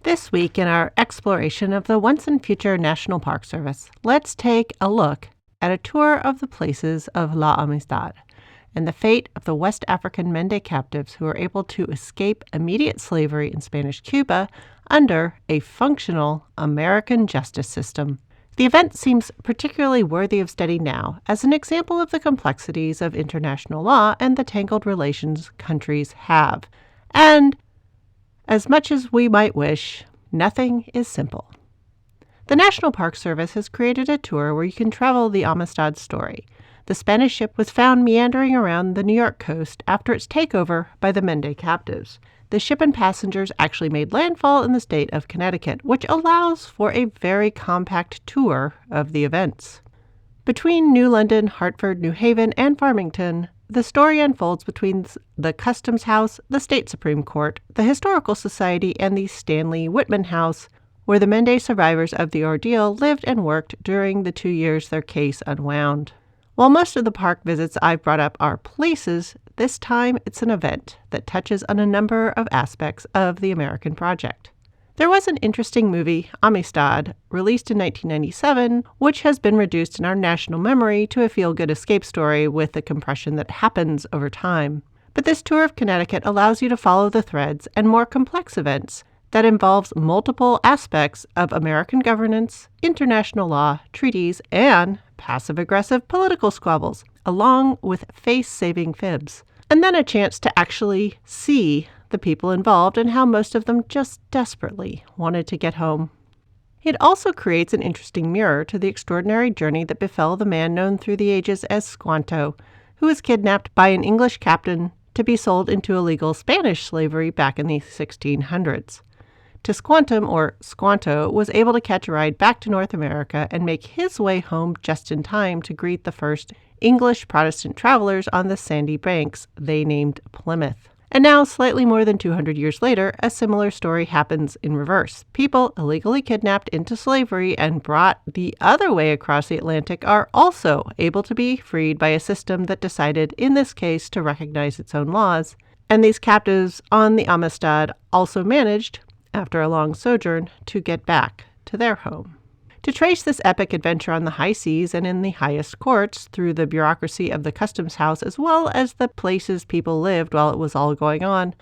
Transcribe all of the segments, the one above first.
This week in our exploration of the Once and Future National Park Service, let's take a look at a tour of the places of La Amistad and the fate of the West African Mende captives who were able to escape immediate slavery in Spanish Cuba under a functional American justice system. The event seems particularly worthy of study now as an example of the complexities of international law and the tangled relations countries have. And as much as we might wish, nothing is simple. The National Park Service has created a tour where you can travel the Amistad story. The Spanish ship was found meandering around the New York coast after its takeover by the Mende captives. The ship and passengers actually made landfall in the state of Connecticut, which allows for a very compact tour of the events. Between New London, Hartford, New Haven, and Farmington, the story unfolds between the Customs House, the State Supreme Court, the Historical Society, and the Stanley Whitman House, where the Mende survivors of the ordeal lived and worked during the 2 years their case unwound. While most of the park visits I've brought up are places, this time it's an event that touches on a number of aspects of the American project. There was an interesting movie, Amistad, released in 1997, which has been reduced in our national memory to a feel-good escape story with the compression that happens over time. But this tour of Connecticut allows you to follow the threads and more complex events that involves multiple aspects of American governance, international law, treaties, and passive-aggressive political squabbles, along with face-saving fibs. And then a chance to actually see the people involved and how most of them just desperately wanted to get home. It also creates an interesting mirror to the extraordinary journey that befell the man known through the ages as Squanto, who was kidnapped by an English captain to be sold into illegal Spanish slavery back in the 1600s. Tisquantum, or Squanto, was able to catch a ride back to North America and make his way home just in time to greet the first English Protestant travelers on the sandy banks they named Plymouth. And now, slightly more than 200 years later, a similar story happens in reverse. People illegally kidnapped into slavery and brought the other way across the Atlantic are also able to be freed by a system that decided, in this case, to recognize its own laws. And these captives on the Amistad also managed, after a long sojourn, to get back to their home. To trace this epic adventure on the high seas and in the highest courts through the bureaucracy of the Customs House as well as the places people lived while it was all going on,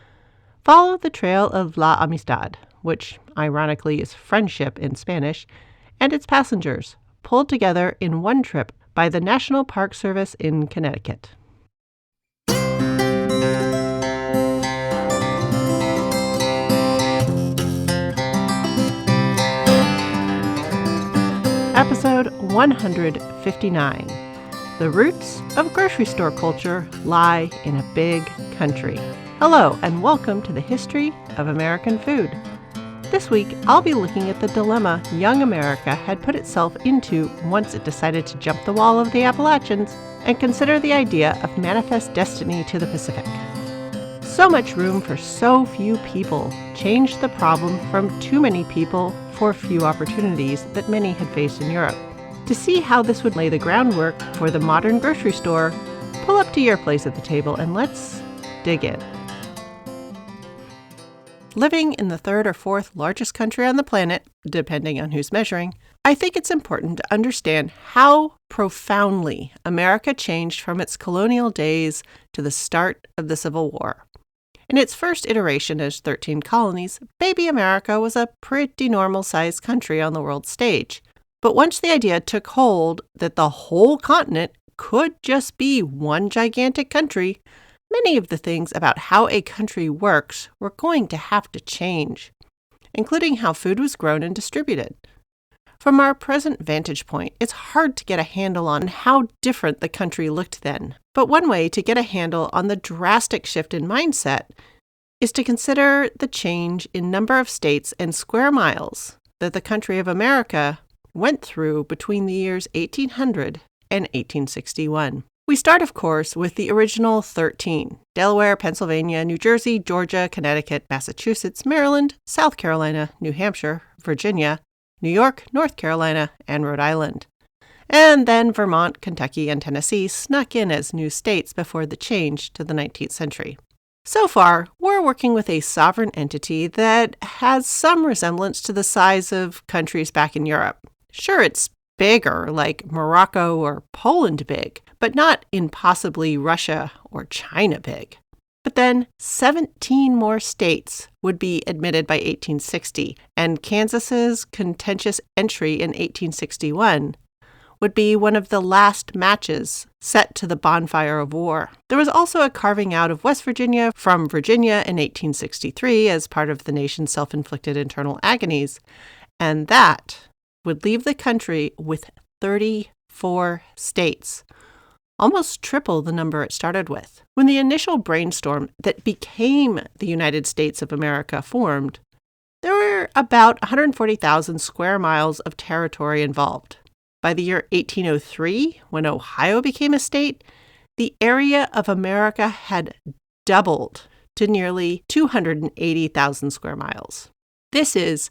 follow the trail of La Amistad, which ironically is friendship in Spanish, and its passengers, pulled together in one trip by the National Park Service in Connecticut. Episode 159. The roots of grocery store culture lie in a big country. Hello, and welcome to the History of American Food. This week, I'll be looking at the dilemma young America had put itself into once it decided to jump the wall of the Appalachians and consider the idea of manifest destiny to the Pacific. So much room for so few people changed the problem from too many people for few opportunities that many had faced in Europe. To see how this would lay the groundwork for the modern grocery store, pull up to your place at the table and let's dig in. Living in the third or fourth largest country on the planet, depending on who's measuring, I think it's important to understand how profoundly America changed from its colonial days to the start of the Civil War. In its first iteration as 13 colonies, baby America was a pretty normal-sized country on the world stage. But once the idea took hold that the whole continent could just be one gigantic country, many of the things about how a country works were going to have to change, including how food was grown and distributed. From our present vantage point, it's hard to get a handle on how different the country looked then. But one way to get a handle on the drastic shift in mindset is to consider the change in number of states and square miles that the country of America went through between the years 1800 and 1861. We start, of course, with the original 13: Delaware, Pennsylvania, New Jersey, Georgia, Connecticut, Massachusetts, Maryland, South Carolina, New Hampshire, Virginia, New York, North Carolina, and Rhode Island. And then Vermont, Kentucky, and Tennessee snuck in as new states before the change to the 19th century. So far, we're working with a sovereign entity that has some resemblance to the size of countries back in Europe. Sure, it's bigger, like Morocco or Poland big, but not impossibly Russia or China big. But then 17 more states would be admitted by 1860, and Kansas's contentious entry in 1861 would be one of the last matches set to the bonfire of war. There was also a carving out of West Virginia from Virginia in 1863 as part of the nation's self-inflicted internal agonies, and that would leave the country with 34 states, almost triple the number it started with. When the initial brainstorm that became the United States of America formed, there were about 140,000 square miles of territory involved. By the year 1803, when Ohio became a state, the area of America had doubled to nearly 280,000 square miles. This is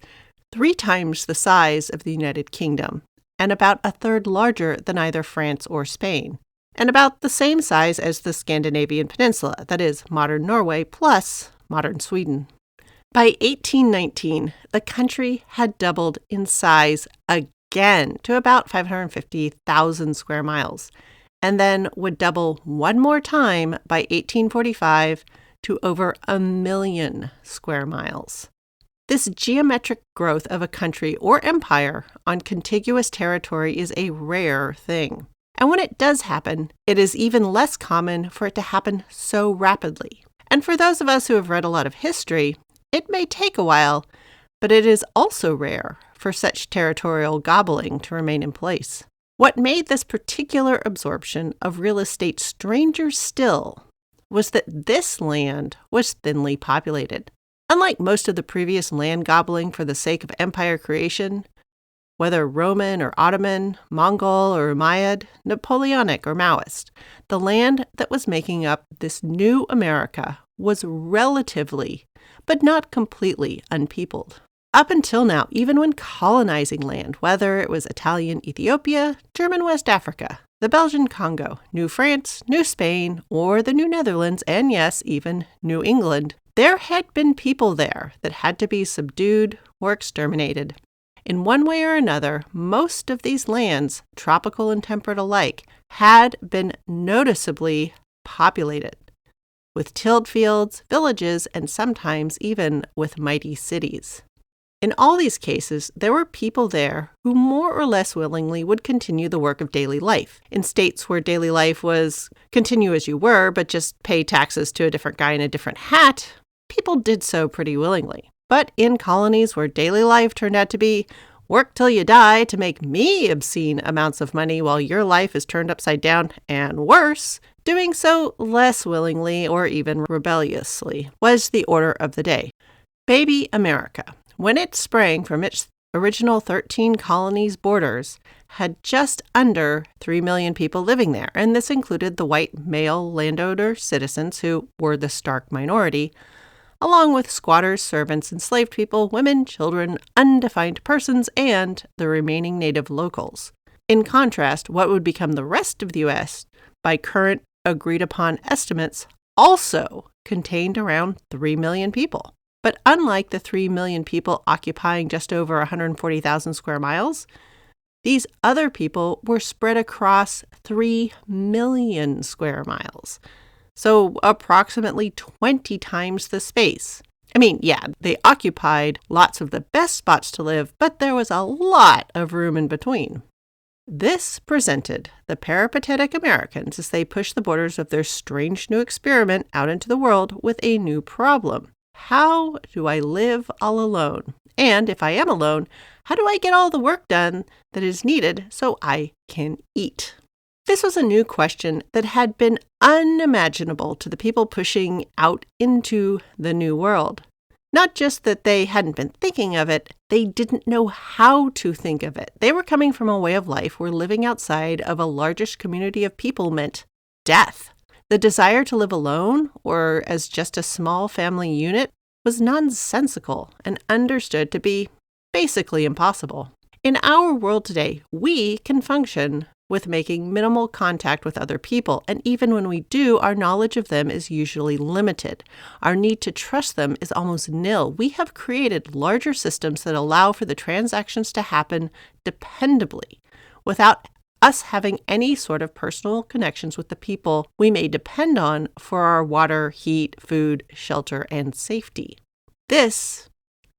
3 times the size of the United Kingdom, and about a third larger than either France or Spain, and about the same size as the Scandinavian peninsula, that is, modern Norway plus modern Sweden. By 1819, the country had doubled in size again to about 550,000 square miles, and then would double one more time by 1845 to over 1 million square miles. This geometric growth of a country or empire on contiguous territory is a rare thing. And when it does happen, it is even less common for it to happen so rapidly. And for those of us who have read a lot of history, it may take a while, but it is also rare for such territorial gobbling to remain in place. What made this particular absorption of real estate stranger still was that this land was thinly populated. Unlike most of the previous land gobbling for the sake of empire creation, whether Roman or Ottoman, Mongol or Umayyad, Napoleonic or Maoist, the land that was making up this new America was relatively, but not completely, unpeopled. Up until now, even when colonizing land, whether it was Italian Ethiopia, German West Africa, the Belgian Congo, New France, New Spain, or the New Netherlands, and yes, even New England, there had been people there that had to be subdued or exterminated. In one way or another, most of these lands, tropical and temperate alike, had been noticeably populated, with tilled fields, villages, and sometimes even with mighty cities. In all these cases, there were people there who more or less willingly would continue the work of daily life. In states where daily life was continue as you were, but just pay taxes to a different guy in a different hat, people did so pretty willingly. But in colonies where daily life turned out to be work till you die to make me obscene amounts of money while your life is turned upside down, and worse, doing so less willingly or even rebelliously, was the order of the day. Baby America, when it sprang from its original 13 colonies' borders, had just under 3 million people living there, and this included the white male landowner citizens who were the stark minority, along with squatters, servants, enslaved people, women, children, undefined persons, and the remaining native locals. In contrast, what would become the rest of the U.S., by current agreed-upon estimates, also contained around 3 million people. But unlike the 3 million people occupying just over 140,000 square miles, these other people were spread across 3 million square miles. So approximately 20 times the space. I mean, yeah, they occupied lots of the best spots to live, but there was a lot of room in between. This presented the peripatetic Americans, as they pushed the borders of their strange new experiment out into the world, with a new problem. How do I live all alone? And if I am alone, how do I get all the work done that is needed so I can eat? This was a new question that had been unimaginable to the people pushing out into the new world. Not just that they hadn't been thinking of it, they didn't know how to think of it. They were coming from a way of life where living outside of a largish community of people meant death. The desire to live alone, or as just a small family unit, was nonsensical and understood to be basically impossible. In our world today, we can function with making minimal contact with other people, and even when we do, our knowledge of them is usually limited. Our need to trust them is almost nil. We have created larger systems that allow for the transactions to happen dependably, without us having any sort of personal connections with the people we may depend on for our water, heat, food, shelter, and safety. This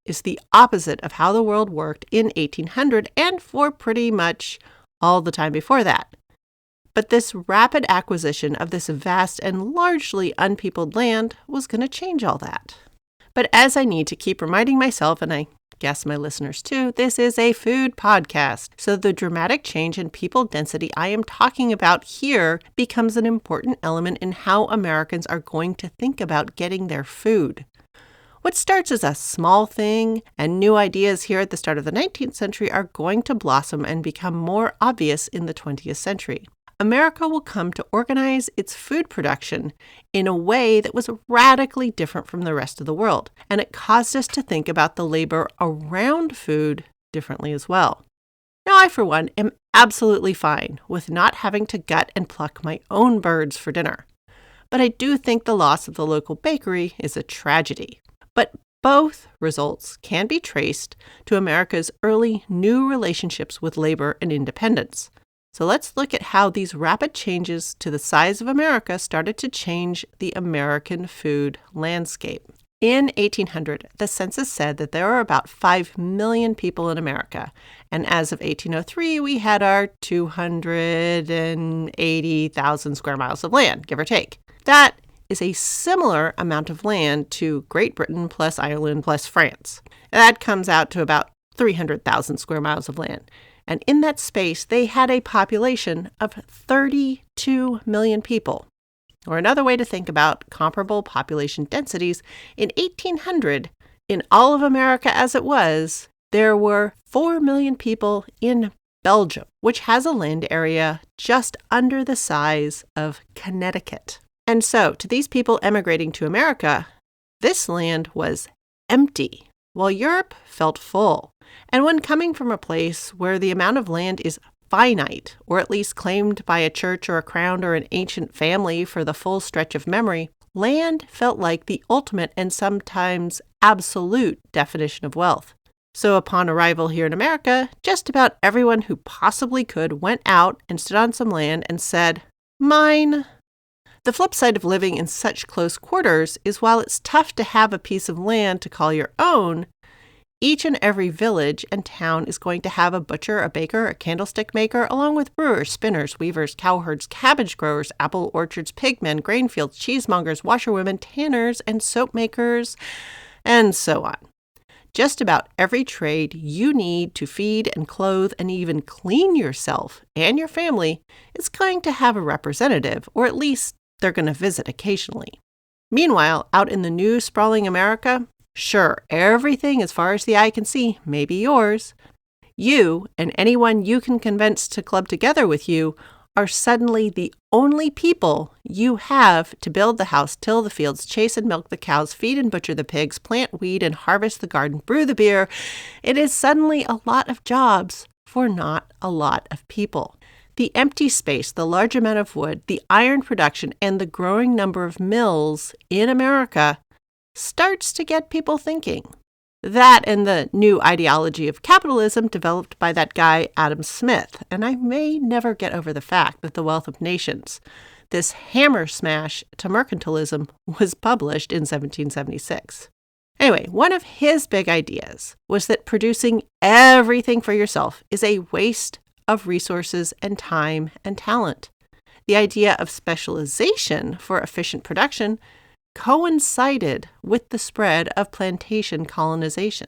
is the opposite of how the world worked in 1800 and for pretty much all the time before that. But this rapid acquisition of this vast and largely unpeopled land was going to change all that. But as I need to keep reminding myself, and I guess my listeners too, this is a food podcast. So the dramatic change in people density I am talking about here becomes an important element in how Americans are going to think about getting their food. What starts as a small thing and new ideas here at the start of the 19th century are going to blossom and become more obvious in the 20th century. America will come to organize its food production in a way that was radically different from the rest of the world, and it caused us to think about the labor around food differently as well. Now, I, for one, am absolutely fine with not having to gut and pluck my own birds for dinner, but I do think the loss of the local bakery is a tragedy. But both results can be traced to America's early new relationships with labor and independence. So let's look at how these rapid changes to the size of America started to change the American food landscape. In 1800, the census said that there were about 5 million people in America, and as of 1803, we had our 280,000 square miles of land, give or take. That is a similar amount of land to Great Britain plus Ireland plus France. That comes out to about 300,000 square miles of land. And in that space, they had a population of 32 million people. Or another way to think about comparable population densities, in 1800, in all of America as it was, there were 4 million people in Belgium, which has a land area just under the size of Connecticut. And so, to these people emigrating to America, this land was empty, while Europe felt full. And when coming from a place where the amount of land is finite, or at least claimed by a church or a crown or an ancient family for the full stretch of memory, land felt like the ultimate and sometimes absolute definition of wealth. So upon arrival here in America, just about everyone who possibly could went out and stood on some land and said, "Mine." The flip side of living in such close quarters is while it's tough to have a piece of land to call your own, each and every village and town is going to have a butcher, a baker, a candlestick maker, along with brewers, spinners, weavers, cowherds, cabbage growers, apple orchards, pigmen, grain fields, cheesemongers, washerwomen, tanners, and soap makers, and so on. Just about every trade you need to feed and clothe and even clean yourself and your family is going to have a representative, or at least they're going to visit occasionally. Meanwhile, out in the new sprawling America, sure, everything as far as the eye can see may be yours. You and anyone you can convince to club together with you are suddenly the only people you have to build the house, till the fields, chase and milk the cows, feed and butcher the pigs, plant weed and harvest the garden, brew the beer. It is suddenly a lot of jobs for not a lot of people. The empty space, the large amount of wood, the iron production, and the growing number of mills in America starts to get people thinking. That and the new ideology of capitalism developed by that guy Adam Smith, and I may never get over the fact that The Wealth of Nations, this hammer smash to mercantilism, was published in 1776. Anyway, one of his big ideas was that producing everything for yourself is a waste of resources and time and talent. The idea of specialization for efficient production coincided with the spread of plantation colonization.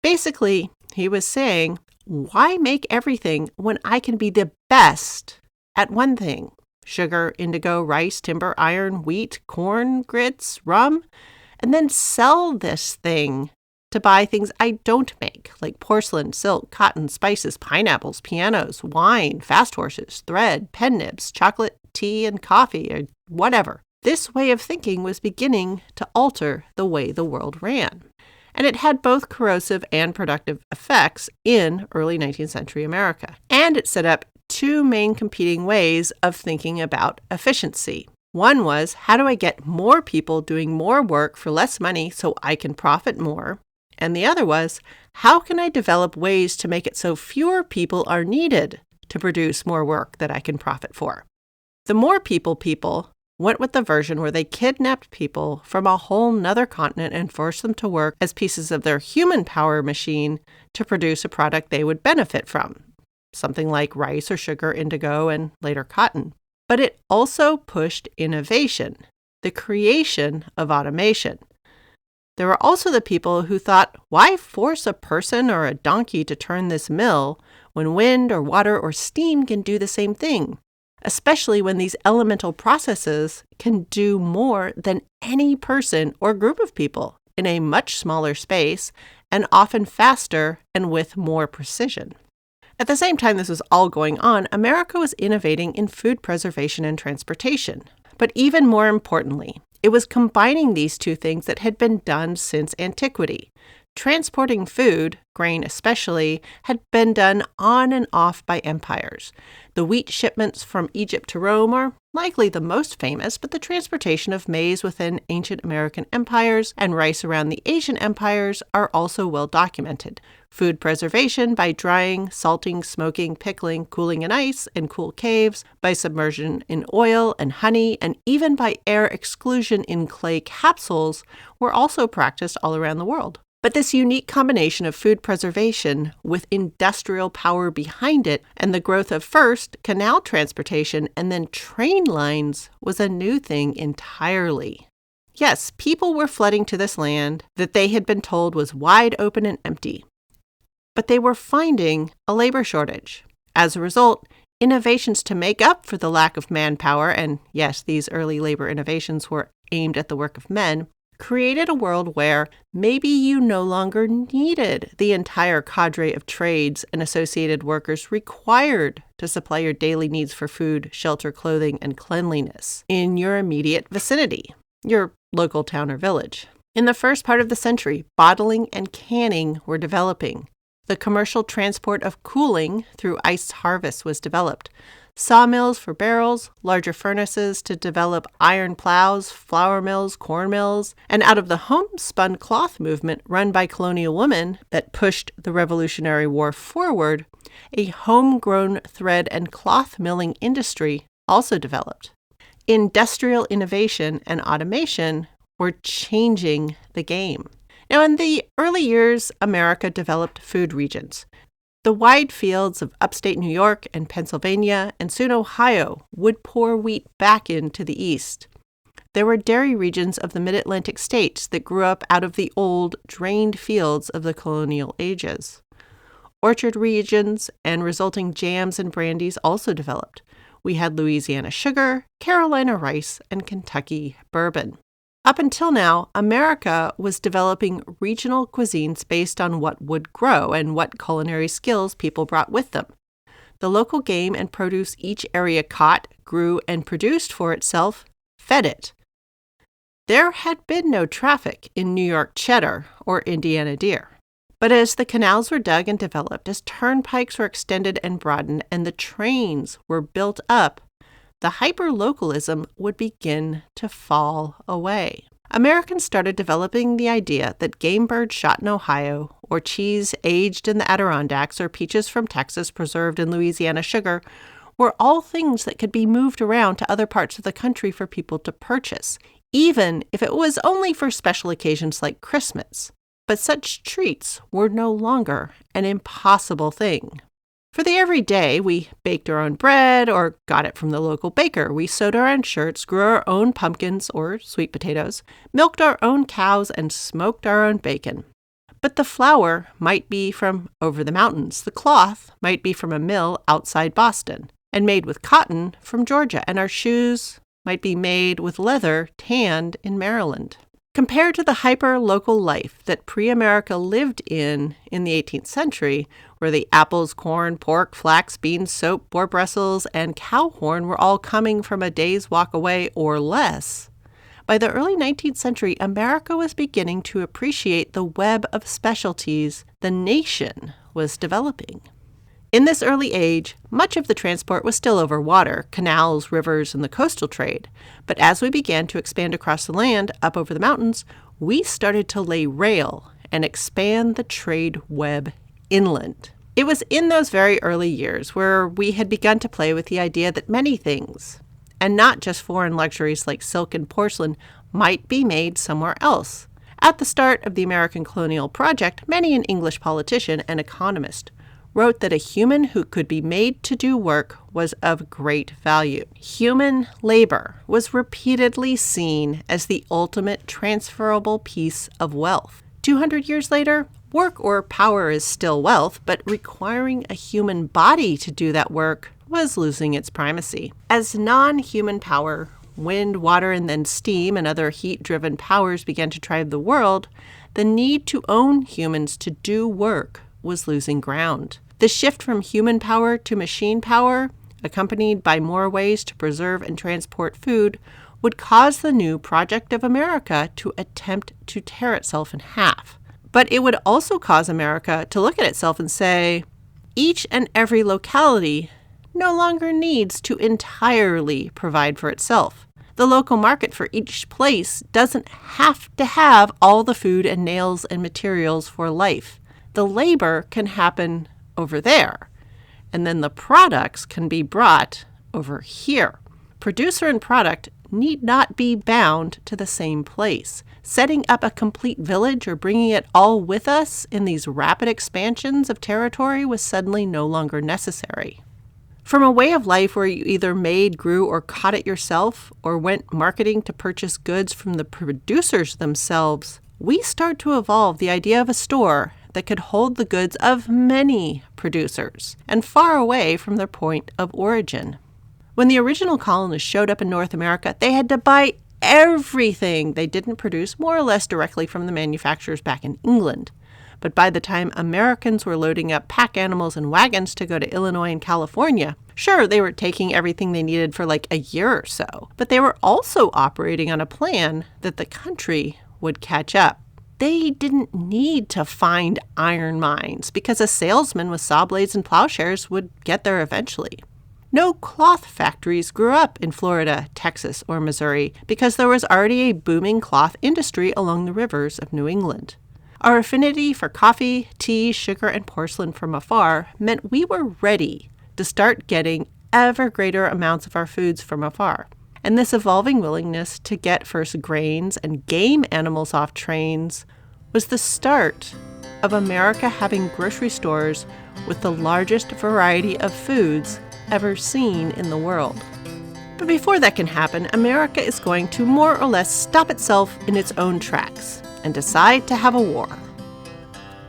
Basically, he was saying, why make everything when I can be the best at one thing? Sugar, indigo, rice, timber, iron, wheat, corn, grits, rum, and then sell this thing to buy things I don't make, like porcelain, silk, cotton, spices, pineapples, pianos, wine, fast horses, thread, pen nibs, chocolate, tea, and coffee, or whatever. This way of thinking was beginning to alter the way the world ran, and it had both corrosive and productive effects in early 19th century America. And it set up two main competing ways of thinking about efficiency. One was, how do I get more people doing more work for less money so I can profit more? And the other was, how can I develop ways to make it so fewer people are needed to produce more work that I can profit for? The more people went with the version where they kidnapped people from a whole nother continent and forced them to work as pieces of their human power machine to produce a product they would benefit from, something like rice or sugar, indigo, and later cotton. But it also pushed innovation, the creation of automation. There were also the people who thought, why force a person or a donkey to turn this mill when wind or water or steam can do the same thing, especially when these elemental processes can do more than any person or group of people in a much smaller space and often faster and with more precision. At the same time this was all going on, America was innovating in food preservation and transportation. But even more importantly, it was combining these two things that had been done since antiquity. Transporting food, grain especially, had been done on and off by empires. The wheat shipments from Egypt to Rome are likely the most famous, but the transportation of maize within ancient American empires and rice around the Asian empires are also well documented. Food preservation by drying, salting, smoking, pickling, cooling in ice and cool caves, by submersion in oil and honey, and even by air exclusion in clay capsules were also practiced all around the world. But this unique combination of food preservation with industrial power behind it and the growth of first canal transportation and then train lines was a new thing entirely. Yes, people were flooding to this land that they had been told was wide open and empty. But they were finding a labor shortage. As a result, innovations to make up for the lack of manpower, and yes, these early labor innovations were aimed at the work of men, created a world where maybe you no longer needed the entire cadre of trades and associated workers required to supply your daily needs for food, shelter, clothing, and cleanliness in your immediate vicinity, your local town or village. In the first part of the century, bottling and canning were developing. The commercial transport of cooling through ice harvest was developed. Sawmills for barrels, larger furnaces to develop iron plows, flour mills, corn mills, and out of the homespun cloth movement run by colonial women that pushed the Revolutionary War forward, a homegrown thread and cloth milling industry also developed. Industrial innovation and automation were changing the game. Now, in the early years, America developed food regions. The wide fields of upstate New York and Pennsylvania and soon Ohio would pour wheat back into the east. There were dairy regions of the mid-Atlantic states that grew up out of the old, drained fields of the colonial ages. Orchard regions and resulting jams and brandies also developed. We had Louisiana sugar, Carolina rice, and Kentucky bourbon. Up until now, America was developing regional cuisines based on what would grow and what culinary skills people brought with them. The local game and produce each area caught, grew, and produced for itself fed it. There had been no traffic in New York cheddar or Indiana deer. But as the canals were dug and developed, as turnpikes were extended and broadened, and the trains were built up, the hyper-localism would begin to fall away. Americans started developing the idea that game birds shot in Ohio, or cheese aged in the Adirondacks, or peaches from Texas preserved in Louisiana sugar were all things that could be moved around to other parts of the country for people to purchase, even if it was only for special occasions like Christmas. But such treats were no longer an impossible thing. For the everyday, we baked our own bread or got it from the local baker. We sewed our own shirts, grew our own pumpkins or sweet potatoes, milked our own cows, and smoked our own bacon. But the flour might be from over the mountains. The cloth might be from a mill outside Boston and made with cotton from Georgia. And our shoes might be made with leather tanned in Maryland. Compared to the hyper-local life that pre-America lived in the 18th century, where the apples, corn, pork, flax, beans, soap, boar bristles, and cow horn were all coming from a day's walk away or less, by the early 19th century, America was beginning to appreciate the web of specialties the nation was developing. In this early age, much of the transport was still over water, canals, rivers, and the coastal trade. But as we began to expand across the land, up over the mountains, we started to lay rail and expand the trade web inland. It was in those very early years where we had begun to play with the idea that many things, and not just foreign luxuries like silk and porcelain, might be made somewhere else. At the start of the American colonial project, many an English politician and economist wrote that a human who could be made to do work was of great value. Human labor was repeatedly seen as the ultimate transferable piece of wealth. 200 years later, work or power is still wealth, but requiring a human body to do that work was losing its primacy. As non-human power, wind, water, and then steam and other heat-driven powers began to drive the world, the need to own humans to do work was losing ground. The shift from human power to machine power, accompanied by more ways to preserve and transport food, would cause the new Project of America to attempt to tear itself in half. But it would also cause America to look at itself and say, each and every locality no longer needs to entirely provide for itself. The local market for each place doesn't have to have all the food and nails and materials for life. The labor can happen over there, and then the products can be brought over here. Producer and product need not be bound to the same place. Setting up a complete village or bringing it all with us in these rapid expansions of territory was suddenly no longer necessary. From a way of life where you either made, grew, or caught it yourself, or went marketing to purchase goods from the producers themselves, we start to evolve the idea of a store that could hold the goods of many producers and far away from their point of origin. When the original colonists showed up in North America, they had to buy everything they didn't produce more or less directly from the manufacturers back in England. But by the time Americans were loading up pack animals and wagons to go to Illinois and California, sure, they were taking everything they needed for like a year or so, but they were also operating on a plan that the country would catch up. They didn't need to find iron mines because a salesman with saw blades and plowshares would get there eventually. No cloth factories grew up in Florida, Texas, or Missouri because there was already a booming cloth industry along the rivers of New England. Our affinity for coffee, tea, sugar, and porcelain from afar meant we were ready to start getting ever greater amounts of our foods from afar. And this evolving willingness to get first grains and game animals off trains was the start of America having grocery stores with the largest variety of foods ever seen in the world. But before that can happen, America is going to more or less stop itself in its own tracks and decide to have a war.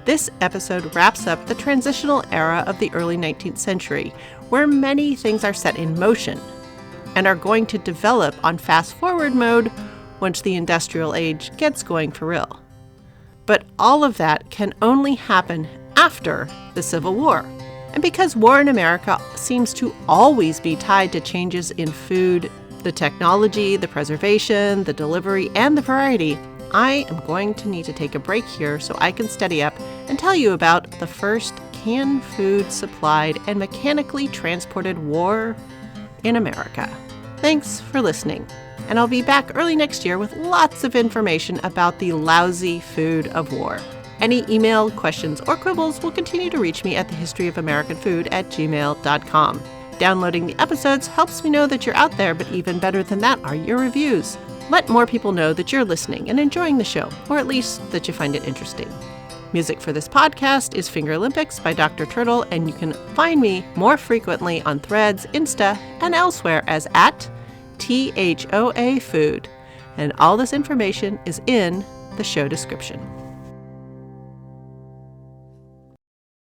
This episode wraps up the transitional era of the early 19th century, where many things are set in motion and are going to develop on fast-forward mode once the industrial age gets going for real. But all of that can only happen after the Civil War. And because war in America seems to always be tied to changes in food, the technology, the preservation, the delivery, and the variety, I am going to need to take a break here so I can steady up and tell you about the first canned food supplied and mechanically transported war in America. Thanks for listening, and I'll be back early next year with lots of information about the lousy food of war. Any email, questions, or quibbles will continue to reach me at thehistoryofamericanfood@gmail.com. Downloading the episodes helps me know that you're out there, but even better than that are your reviews. Let more people know that you're listening and enjoying the show, or at least that you find it interesting. Music for this podcast is Fingerlympics by Dr. Turtle, and you can find me more frequently on Threads, Insta, and elsewhere as @THOA Food. And all this information is in the show description.